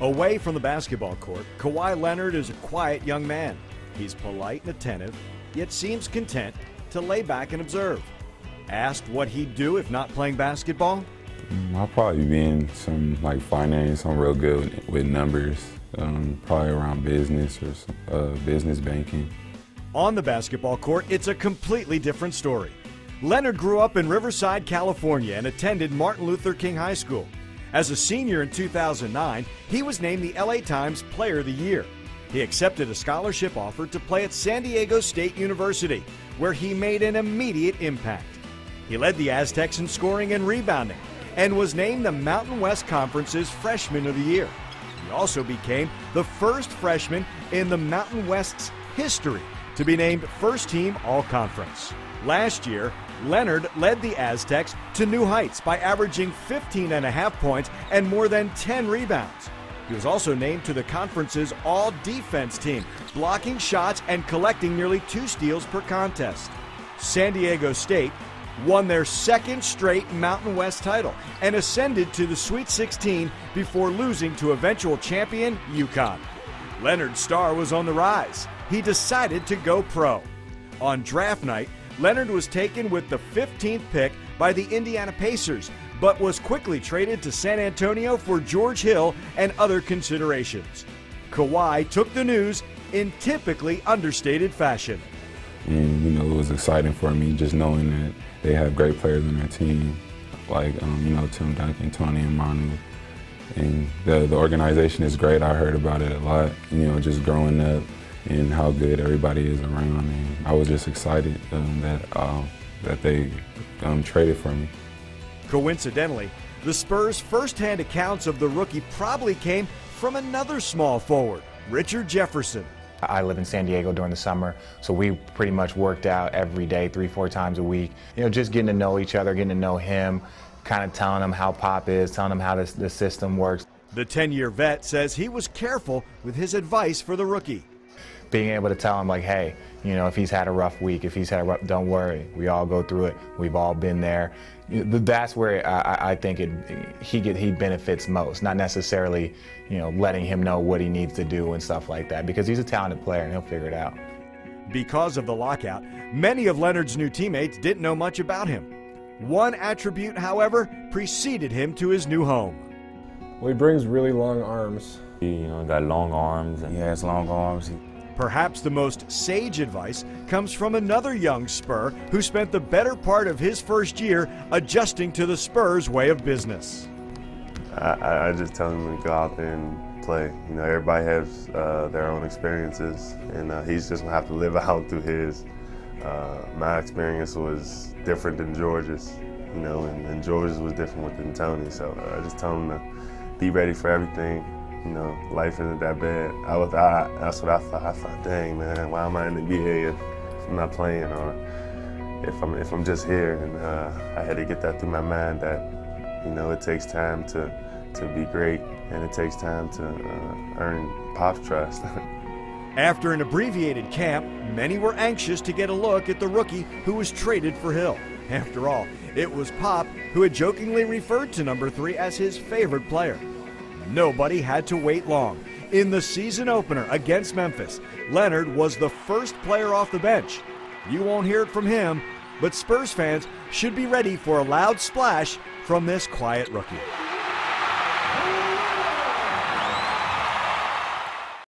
Away from the basketball court, Kawhi Leonard is a quiet young man. He's polite and attentive, yet seems content to lay back and observe. Asked what he'd do if not playing basketball? I'll probably be in some like finance. I'm real good with numbers, probably around business or some, business banking. On the basketball court, it's a completely different story. Leonard grew up in Riverside, California and attended Martin Luther King High School. As a senior in 2009, he was named the LA Times Player of the Year. He accepted a scholarship offer to play at San Diego State University, where he made an immediate impact. He led the Aztecs in scoring and rebounding, and was named the Mountain West Conference's Freshman of the Year. He also became the first freshman in the Mountain West's history to be named First Team All-Conference. Last year, Leonard led the Aztecs to new heights by averaging 15.5 points and more than 10 rebounds. He was also named to the conference's all-defense team, blocking shots and collecting nearly 2 steals per contest. San Diego State won their second straight Mountain West title and ascended to the Sweet 16 before losing to eventual champion UConn. Leonard's star was on the rise. He decided to go pro. On draft night, Leonard was taken with the 15th pick by the Indiana Pacers, but was quickly traded to San Antonio for George Hill and other considerations. Kawhi took the news in typically understated fashion. And, it was exciting for me just knowing that they have great players on their team, like, Tim Duncan, Tony, and Manu. And the organization is great. I heard about it a lot, just growing up and how good everybody is around. And I was just excited that they traded for me. Coincidentally, the Spurs' first-hand accounts of the rookie probably came from another small forward, Richard Jefferson. I live in San Diego during the summer, so we pretty much worked out every day, 3-4 times a week. Just getting to know each other, getting to know him, kind of telling him how Pop is, telling him how the system works. The 10-year vet says he was careful with his advice for the rookie. Being able to tell him, like, hey, if he's had a rough week, if he's had a rough, don't worry, we all go through it. We've all been there. That's where I think he benefits most, not necessarily, letting him know what he needs to do and stuff like that, because he's a talented player and he'll figure it out. Because of the lockout, many of Leonard's new teammates didn't know much about him. One attribute, however, preceded him to his new home. Well, he brings really long arms. He got long arms. He has long arms. Perhaps the most sage advice comes from another young Spur who spent the better part of his first year adjusting to the Spurs' way of business. I just tell him to go out there and play. Everybody has their own experiences, and he's just gonna have to live out through his. My experience was different than George's, and George's was different than Tony. So I just tell him to be ready for everything. Life isn't that bad. That's what I thought. I thought, dang man, why am I in the NBA if I'm not playing, or if I'm just here? And I had to get that through my mind that it takes time to be great, and it takes time to earn Pop's trust. After an abbreviated camp, many were anxious to get a look at the rookie who was traded for Hill. After all, it was Pop who had jokingly referred to number 3 as his favorite player. Nobody had to wait long. In the season opener against Memphis, Leonard was the first player off the bench. You won't hear it from him, but Spurs fans should be ready for a loud splash from this quiet rookie.